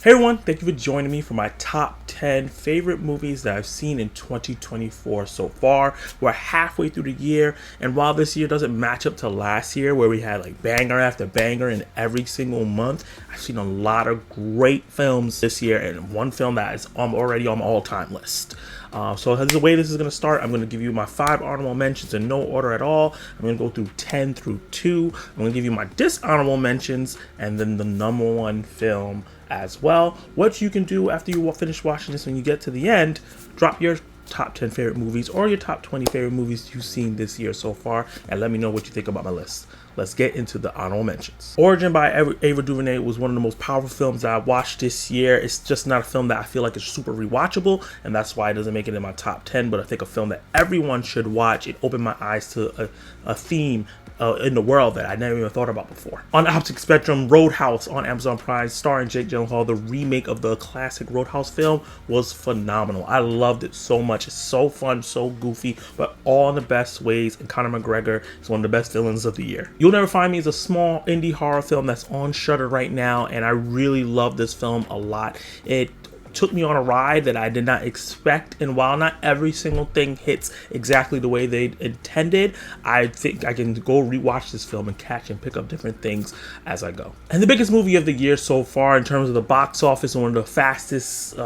Hey everyone, thank you for joining me for my top 10 favorite movies that I've seen in 2024 so far. We're halfway through the year, and while this year doesn't match up to last year where we had like banger after banger in every single month, I've seen a lot of great films this year, and one film that is already on my all-time list. So the way this is going to start, I'm going to give you my 5 honorable mentions in no order at all. I'm going to go through 10 through 2. I'm going to give you my dishonorable mentions and then the number one film as well. What you can do after you finish watching this, when you get to the end, drop your top 10 favorite movies or your top 20 favorite movies you've seen this year so far, and let me know what you think about my list. Let's get into the honorable mentions. Origin by Ava DuVernay was one of the most powerful films that I watched this year. It's just not a film that I feel like is super rewatchable, and that's why it doesn't make it in my top 10, but I think a film that everyone should watch. It opened my eyes to a theme in the world that I never even thought about before. On the opposite spectrum, Roadhouse on Amazon Prime, starring Jake Gyllenhaal, the remake of the classic Roadhouse film, was phenomenal. I loved it so much. It's so fun, so goofy, but all in the best ways, and Conor McGregor is one of the best villains of the year. You'll Never Find Me is a small indie horror film that's on Shudder right now, and I really love this film a lot. It took me on a ride that I did not expect, and while not every single thing hits exactly the way they intended, I think I can go rewatch this film and catch and pick up different things as I go. And the biggest movie of the year so far in terms of the box office, and one of the fastest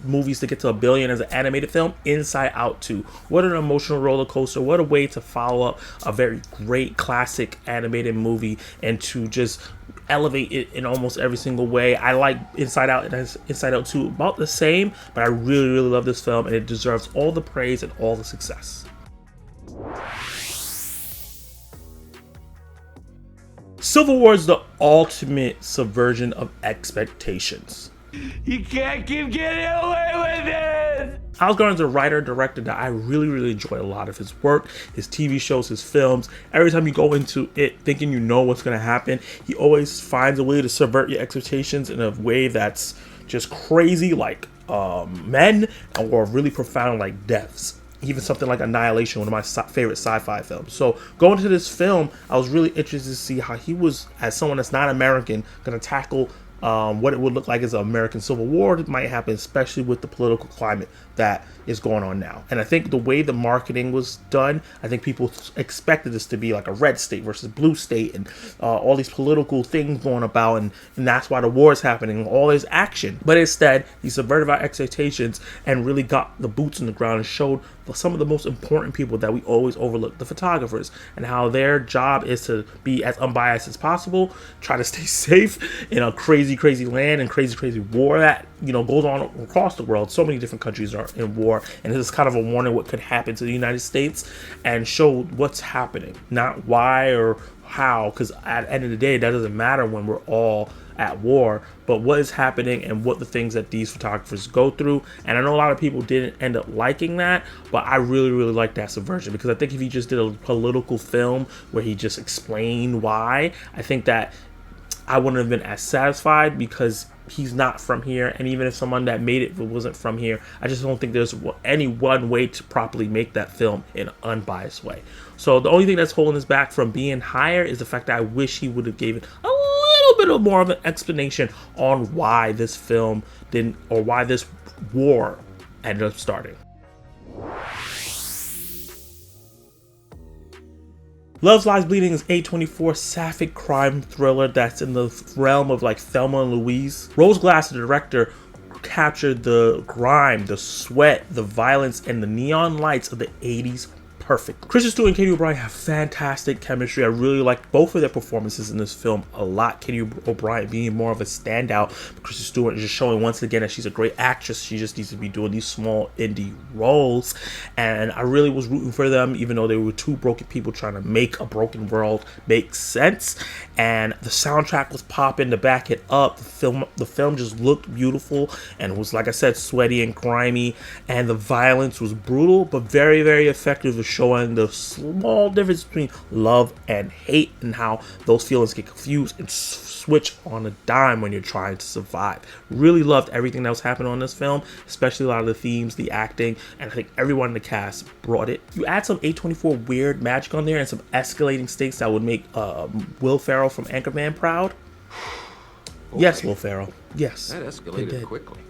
movies to get to $1 billion as an animated film, Inside Out 2. What an emotional roller coaster. What a way to follow up a very great classic animated movie and to just elevate it in almost every single way. I like Inside Out and Inside Out 2 about the same, but I really love this film, and it deserves all the praise and all the success. Civil War is the ultimate subversion of expectations. You can't keep getting away with it! Alex Garland is a writer-director that I really enjoy a lot of his work, his TV shows, his films. Every time you go into it thinking you know what's going to happen, he always finds a way to subvert your expectations in a way that's just crazy, like Men, or really profound, like Deaths. Even something like Annihilation, one of my favorite sci-fi films. So going into this film, I was really interested to see how he was, as someone that's not American, going to tackle what it would look like as an American Civil War that might happen, especially with the political climate that is going on now. And I think the way the marketing was done, I think people expected this to be like a red state versus blue state, and all these political things going about, and that's why the war is happening, all this action. But instead, he subverted our expectations and really got the boots on the ground and showed some of the most important people that we always overlook, the photographers, and how their job is to be as unbiased as possible, try to stay safe in a crazy land and crazy war that goes on across the world. So many different countries are in war, and this is kind of a warning what could happen to the United States, and show what's happening, not why or how, because at the end of the day, that doesn't matter when we're all at war, but what is happening and what the things that these photographers go through. And I know a lot of people didn't end up liking that, but I really like that subversion, because I think if he just did a political film where he just explained why, I think that I wouldn't have been as satisfied, because he's not from here, and even if someone that made it wasn't from here, I just don't think there's any one way to properly make that film in an unbiased way. So the only thing that's holding us back from being higher is the fact that I wish he would have given a little bit of more of an explanation on why this film didn't, or why this war ended up starting. Love Lies Bleeding is A24 sapphic crime thriller that's in the realm of like Thelma and Louise. Rose Glass, the director, captured the grime, the sweat, the violence, and the neon lights of the 80s perfect. Kristen Stewart and Katie O'Brien have fantastic chemistry. I really like both of their performances in this film a lot. Katie O'Brien being more of a standout, but Kristen Stewart is just showing once again that she's a great actress. She just needs to be doing these small indie roles, and I really was rooting for them, even though they were two broken people trying to make a broken world make sense. And the soundtrack was popping to back it up. The film just looked beautiful, and it was, like I said, sweaty and grimy, and the violence was brutal but very effective at showing the small difference between love and hate, and how those feelings get confused and switch on a dime when you're trying to survive. Really loved everything that was happening on this film, especially a lot of the themes, the acting, and I think everyone in the cast brought it. You add some A24 weird magic on there and some escalating stakes that would make Will Ferrell from Anchorman proud. Yes, Will Ferrell. Yes. That it escalated did. quickly.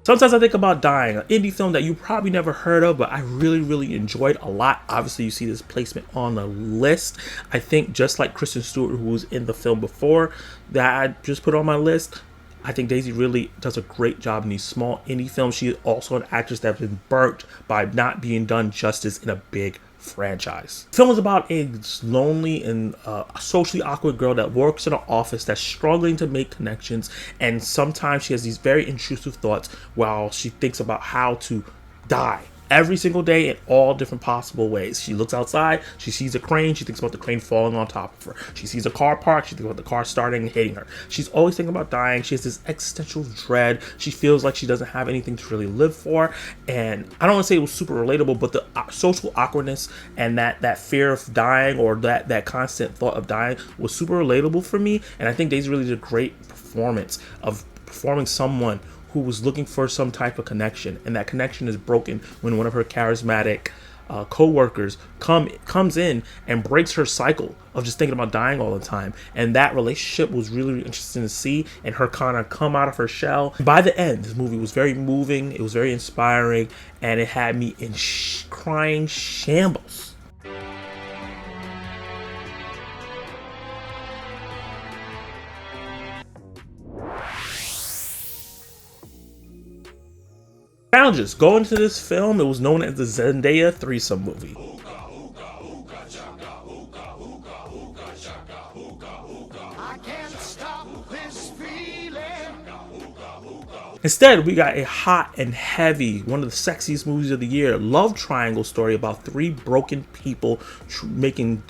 Sometimes I think about Dying, an indie film that you probably never heard of, but I really, really enjoyed a lot. Obviously, you see this placement on the list. I think just like Kristen Stewart, who was in the film before, that I just put on my list, I think Daisy really does a great job in these small indie films. She is also an actress that's been burnt by not being done justice in a big franchise. The film is about a lonely and socially awkward girl that works in an office that's struggling to make connections, and sometimes she has these very intrusive thoughts while she thinks about how to die every single day in all different possible ways. She looks outside, she sees a crane, she thinks about the crane falling on top of her. She sees a car parked, she thinks about the car starting and hitting her. She's always thinking about dying. She has this existential dread. She feels like she doesn't have anything to really live for. And I don't want to say it was super relatable, but the social awkwardness and that fear of dying, or that constant thought of dying, was super relatable for me. And I think Daisy really did a great performance of performing someone who was looking for some type of connection, and that connection is broken when one of her charismatic co-workers comes in and breaks her cycle of just thinking about dying all the time. And that relationship was really, really interesting to see, and her kind of come out of her shell. By the end, this movie was very moving, it was very inspiring, and it had me in crying shambles. Challenges. Going into this film, it was known as the Zendaya threesome movie. Instead, we got a hot and heavy, one of the sexiest movies of the year, love triangle story about three broken people making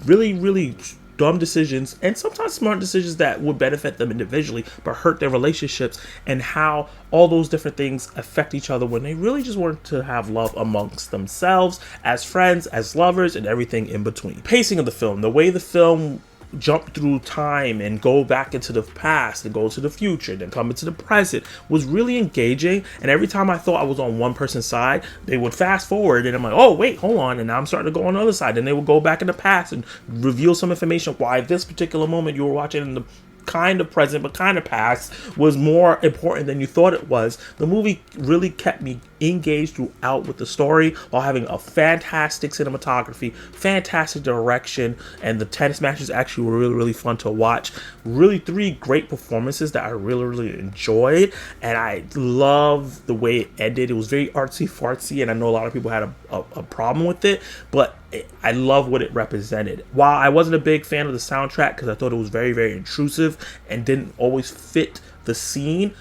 really, really dumb decisions, and sometimes smart decisions that would benefit them individually but hurt their relationships, and how all those different things affect each other when they really just want to have love amongst themselves, as friends, as lovers, and everything in between. Pacing of the film, the way the film jump through time and go back into the past and go to the future, then come into the present, was really engaging. And every time I thought I was on one person's side, they would fast forward, and I'm like, oh wait, hold on, and now I'm starting to go on the other side, and they would go back in the past and reveal some information why this particular moment you were watching in the kind of present but kind of past was more important than you thought it was. The movie really kept me engaged throughout with the story, while having a fantastic cinematography, fantastic direction, and the tennis matches actually were really, really fun to watch. Really three great performances that I really, really enjoyed, and I love the way it ended. It was very artsy fartsy, and I know a lot of people had a problem with it, but I love what it represented. While I wasn't a big fan of the soundtrack because I thought it was very, very intrusive and didn't always fit the scene,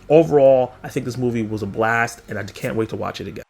overall, I think this movie was a blast, and I can't wait to watch it again.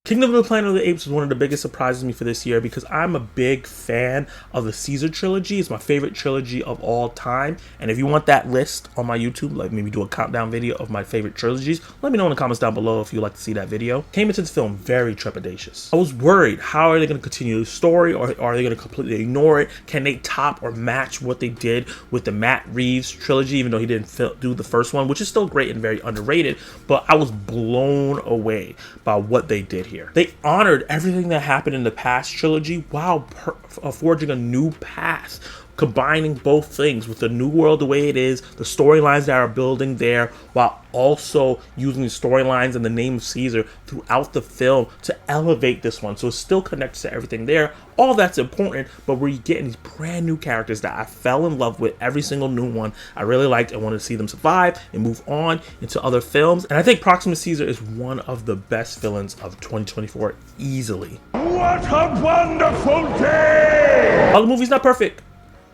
Kingdom of the Planet of the Apes was one of the biggest surprises me for this year, because I'm a big fan of the Caesar trilogy. It's my favorite trilogy of all time. And if you want that list on my YouTube, like maybe do a countdown video of my favorite trilogies, let me know in the comments down below if you'd like to see that video. Came into this film very trepidatious. I was worried, how are they going to continue the story, or are they going to completely ignore it? Can they top or match what they did with the Matt Reeves trilogy, even though he didn't do the first one, which is still great and very underrated, but I was blown away by what they did here. They honored everything that happened in the past trilogy while forging a new path, combining both things with the new world the way it is, the storylines that are building there, while also using the storylines and the name of Caesar throughout the film to elevate this one, so it still connects to everything there. All that's important, but we're getting these brand new characters that I fell in love with. Every single new one I really liked. I wanted to see them survive and move on into other films, and I think Proxima Caesar is one of the best villains of 2024 easily. What a wonderful day! While the movie's not perfect,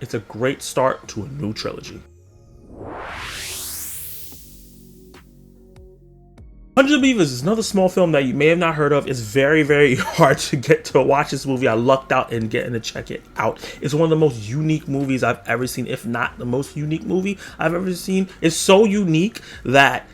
it's a great start to a new trilogy. Hundreds of Beavers is another small film that you may have not heard of. It's very, very hard to get to watch this movie. I lucked out in getting to check it out. It's one of the most unique movies I've ever seen, if not the most unique movie I've ever seen. It's so unique that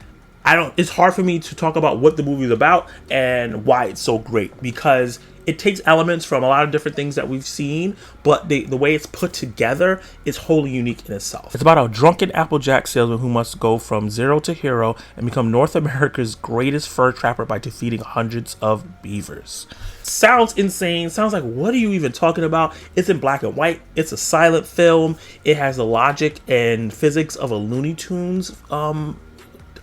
it's hard for me to talk about what the movie is about and why it's so great, because it takes elements from a lot of different things that we've seen, but the way it's put together is wholly unique in itself. It's about a drunken Applejack salesman who must go from zero to hero and become North America's greatest fur trapper by defeating hundreds of beavers. Sounds insane. Sounds like, what are you even talking about? It's in black and white. It's a silent film. It has the logic and physics of a Looney Tunes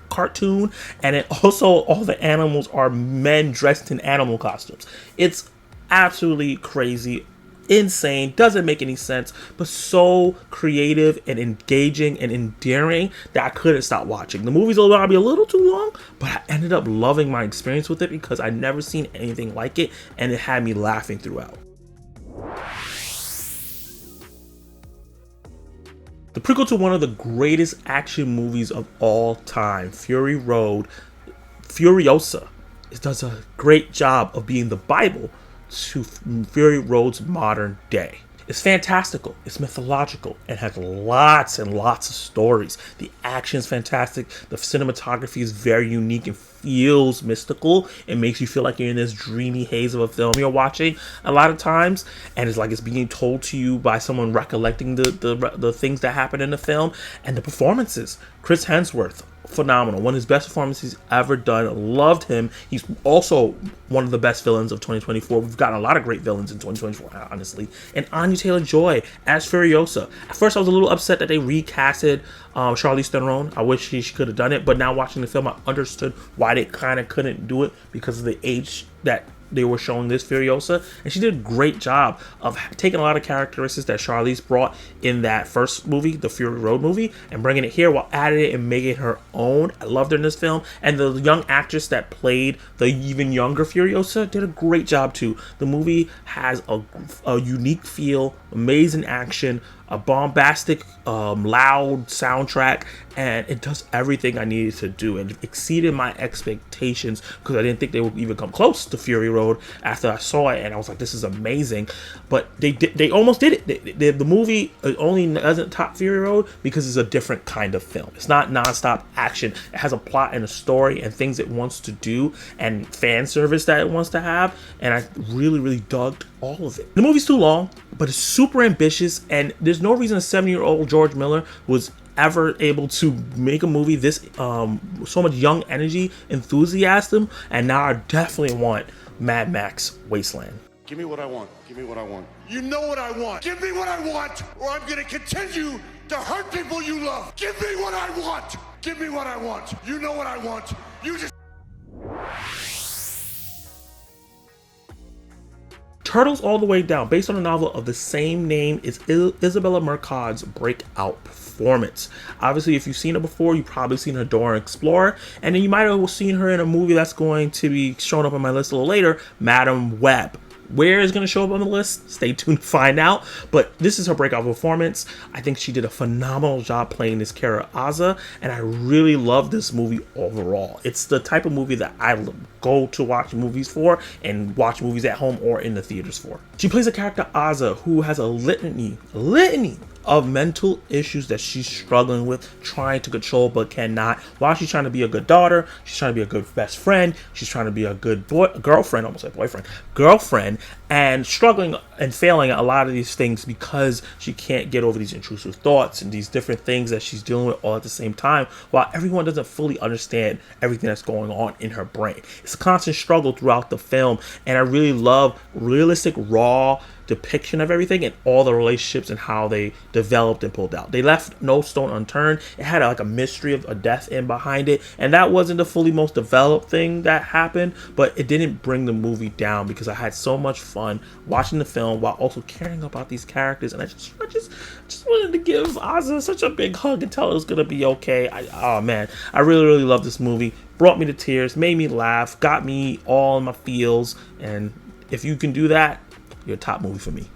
cartoon, and it also, all the animals are men dressed in animal costumes. It's absolutely crazy, insane, doesn't make any sense, but so creative and engaging and endearing that I couldn't stop watching. The movie's gonna be a little too long, but I ended up loving my experience with it because I'd never seen anything like it, and it had me laughing throughout. The prequel to one of the greatest action movies of all time, Fury Road, Furiosa, it does a great job of being the Bible to Fury Road's modern day. It's fantastical, it's mythological, and has lots and lots of stories. The action is fantastic, the cinematography is very unique and feels mystical. It makes you feel like you're in this dreamy haze of a film you're watching a lot of times, and it's like it's being told to you by someone recollecting the things that happen in the film. And the performances, Chris Hemsworth, phenomenal, one of his best performances ever done. Loved him. He's also one of the best villains of 2024. We've gotten a lot of great villains in 2024, honestly. And Anya Taylor-Joy as Furiosa. At first I was a little upset that they recasted Charlize Theron. I wish she could have done it, but now watching the film I understood why they kind of couldn't do it, because of the age that they were showing this Furiosa, and she did a great job of taking a lot of characteristics that Charlize brought in that first movie, the Fury Road movie, and bringing it here while adding it and making it her own. I loved her in this film, and the young actress that played the even younger Furiosa did a great job too. The movie has a unique feel, amazing action, a bombastic, loud soundtrack, and it does everything I needed to do, and it exceeded my expectations because I didn't think they would even come close to Fury Road after I saw it, and I was like, this is amazing. But they almost did it. The movie only doesn't top Fury Road because it's a different kind of film. It's not nonstop action. It has a plot and a story and things it wants to do and fan service that it wants to have, and I really dug all of it. The movie's too long, but it's super ambitious, and there's no reason a 70-year-old George Miller was ever able to make a movie this so much young energy, enthusiasm, and now I definitely want Mad Max Wasteland. Give me what I want. Give me what I want. You know what I want. Give me what I want, or I'm gonna continue to hurt people you love. Give me what I want. Give me what I want. You know what I want. You just... Turtles All the Way Down, based on a novel of the same name, is Isabella Mercad's breakout performance. Obviously, if you've seen her before, you've probably seen her Dora Explorer, and then you might have seen her in a movie that's going to be showing up on my list a little later, Madam Web. Where is going to show up on the list? Stay tuned to find out. But this is her breakout performance. I think she did a phenomenal job playing this character Aza, and I really love this movie overall. It's the type of movie that I go to watch movies for and watch movies at home or in the theaters for. She plays a character Aza who has a litany of mental issues that she's struggling with, trying to control but cannot. While she's trying to be a good daughter, she's trying to be a good best friend, she's trying to be a good girlfriend, and struggling and failing at a lot of these things because she can't get over these intrusive thoughts and these different things that she's dealing with all at the same time, while everyone doesn't fully understand everything that's going on in her brain. It's a constant struggle throughout the film, and I really love realistic, raw depiction of everything and all the relationships and how they developed and pulled out. They left no stone unturned. It had like a mystery of a death in behind it, and that wasn't the fully most developed thing that happened, but it didn't bring the movie down because I had so much fun watching the film while also caring about these characters, and I just wanted to give Aza such a big hug and tell her it was gonna be okay. Oh man, I really love this movie. Brought me to tears, made me laugh, got me all in my feels, and if you can do that, you're a top movie for me.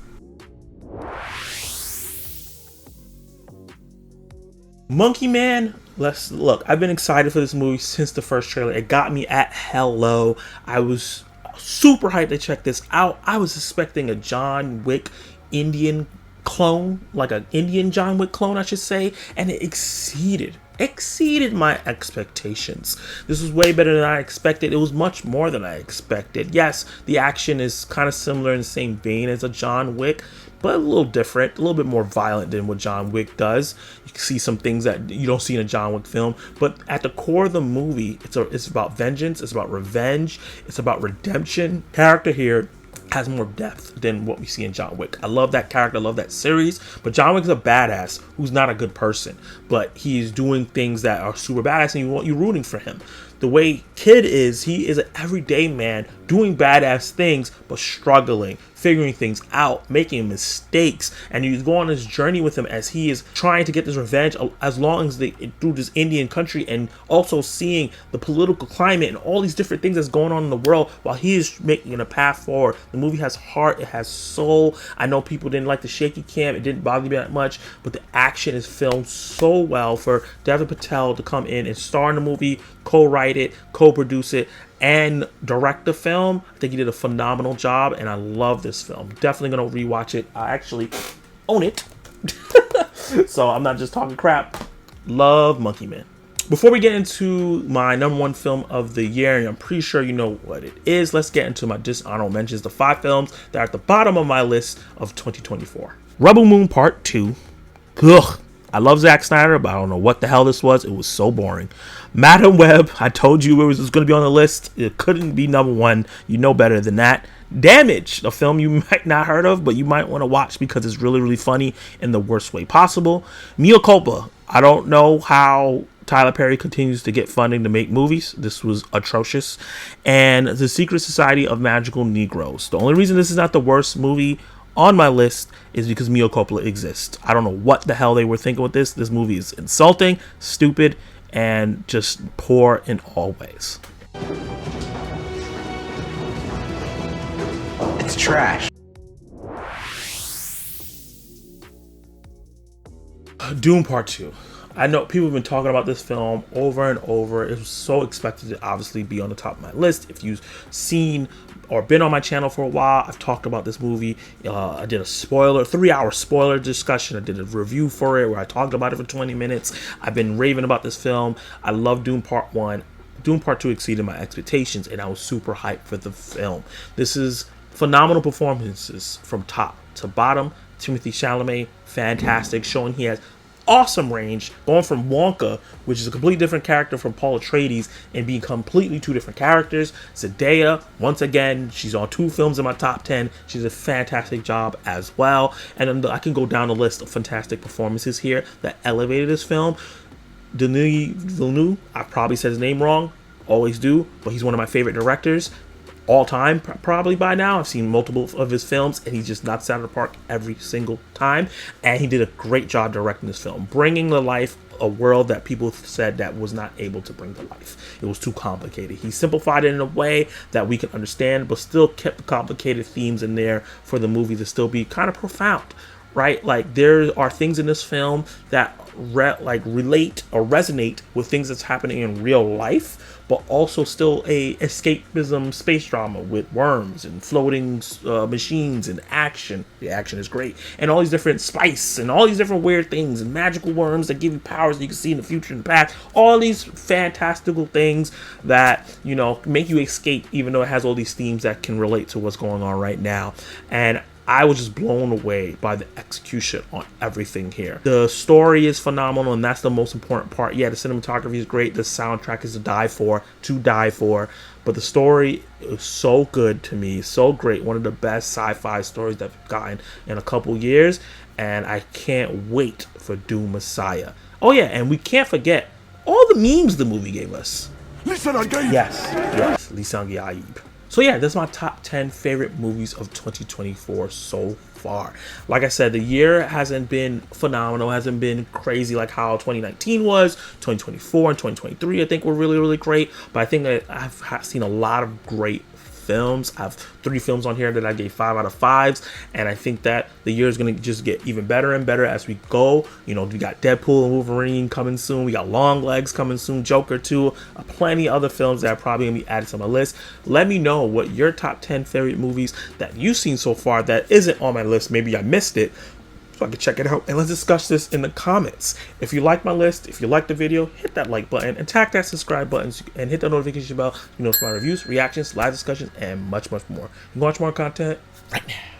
Monkey Man, let's look. I've been excited for this movie since the first trailer. It got me at hello. I was super hyped to check this out. I was expecting a John Wick Indian clone, like an Indian John Wick clone, I should say, and it exceeded exceeded my expectations. This was way better than I expected. It was much more than I expected. Yes, the action is kind of similar in the same vein as a John Wick, but a little different, a little bit more violent than what John Wick does. You can see some things that you don't see in a John Wick film, but at the core of the movie, it's about vengeance, it's about revenge, it's about redemption. Character here has more depth than what we see in John Wick. I love that character, I love that series, but John Wick's a badass who's not a good person, but he's doing things that are super badass and you're rooting for him. The way Kid is, he is an everyday man doing badass things, but struggling, figuring things out, making mistakes, and you go on this journey with him as he is trying to get this revenge as long as through this Indian country, and also seeing the political climate and all these different things that's going on in the world while he is making a path forward. The movie has heart, it has soul. I know people didn't like the shaky cam, it didn't bother me that much, but the action is filmed so well for Dev Patel to come in and star in the movie, co-write it, co-produce it, and direct the film. I think he did a phenomenal job, and I love this film. Definitely gonna rewatch it. I actually own it. So I'm not just talking crap. Love Monkey Man. Before we get into my number one film of the year, and I'm pretty sure you know what it is, let's get into my dishonorable mentions, the 5 films that are at the bottom of my list of 2024. Rebel Moon Part 2. Ugh. I love Zack Snyder, but I don't know what the hell this was. It was so boring. Madam Web, I told you it was going to be on the list. It couldn't be number one. You know better than that. Damage, a film you might not heard of, but you might want to watch because it's really, really funny in the worst way possible. Mea Culpa, I don't know how Tyler Perry continues to get funding to make movies. This was atrocious. And The Secret Society of Magical Negroes. The only reason this is not the worst movie on my list is because Mea Culpa exists. I don't know what the hell they were thinking with this. This movie is insulting, stupid, and just poor in all ways. It's trash. Dune Part 2. I know people have been talking about this film over and over. It was so expected to obviously be on the top of my list. If you've seen or been on my channel for a while, I've talked about this movie. I did a 3-hour spoiler discussion. I did a review for it where I talked about it for 20 minutes. I've been raving about this film. I love Dune Part 1. Dune Part 2 exceeded my expectations, and I was super hyped for the film. This is phenomenal performances from top to bottom. Timothée Chalamet, fantastic, showing he has awesome range, going from Wonka, which is a completely different character from Paul Atreides, and being completely 2 different characters. Zendaya, once again, she's on 2 films in my top 10. She did a fantastic job as well. And then I can go down the list of fantastic performances here that elevated this film. Denis Villeneuve, I probably said his name wrong, always do, but he's one of my favorite directors all time, probably by now. I've seen multiple of his films, and he just knocks it out of the park every single time. And he did a great job directing this film, bringing to life a world that people said that was not able to bring to life. It was too complicated. He simplified it in a way that we can understand, but still kept the complicated themes in there for the movie to still be kind of profound, right? Like, there are things in this film that relate or resonate with things that's happening in real life, but also still a escapism space drama with worms and floating machines and action. The action is great. And all these different spice and all these different weird things and magical worms that give you powers that you can see in the future and the past. All these fantastical things that, you know, make you escape, even though it has all these themes that can relate to what's going on right now. And I was just blown away by the execution on everything here. The story is phenomenal, and that's the most important part. Yeah, the cinematography is great. The soundtrack is to die for. But the story is so good to me, so great. One of the best sci-fi stories that I've gotten in a couple years, and I can't wait for Doom Messiah. Oh yeah, and we can't forget all the memes the movie gave us. Yes, Lisan Gaib. So yeah, that's my top 10 favorite movies of 2024 so far. Like I said, the year hasn't been phenomenal, hasn't been crazy like how 2019 was. 2024 and 2023 I think were really, really great. But I think that I've seen a lot of great films. I have 3 films on here that I gave 5 out of 5s, and I think that the year is going to just get even better and better as we go. You know, we got Deadpool and Wolverine coming soon. We got Long Legs coming soon, Joker 2, plenty other films that are probably going to be added to my list. Let me know what your top 10 favorite movies that you've seen so far that isn't on my list. Maybe I missed it. so I can check it out, and let's discuss this in the comments. If you like my list, if you like the video, hit that like button and tap that subscribe button and hit the notification bell. You know, for my reviews, reactions, live discussions, and much more. You can watch more content right now.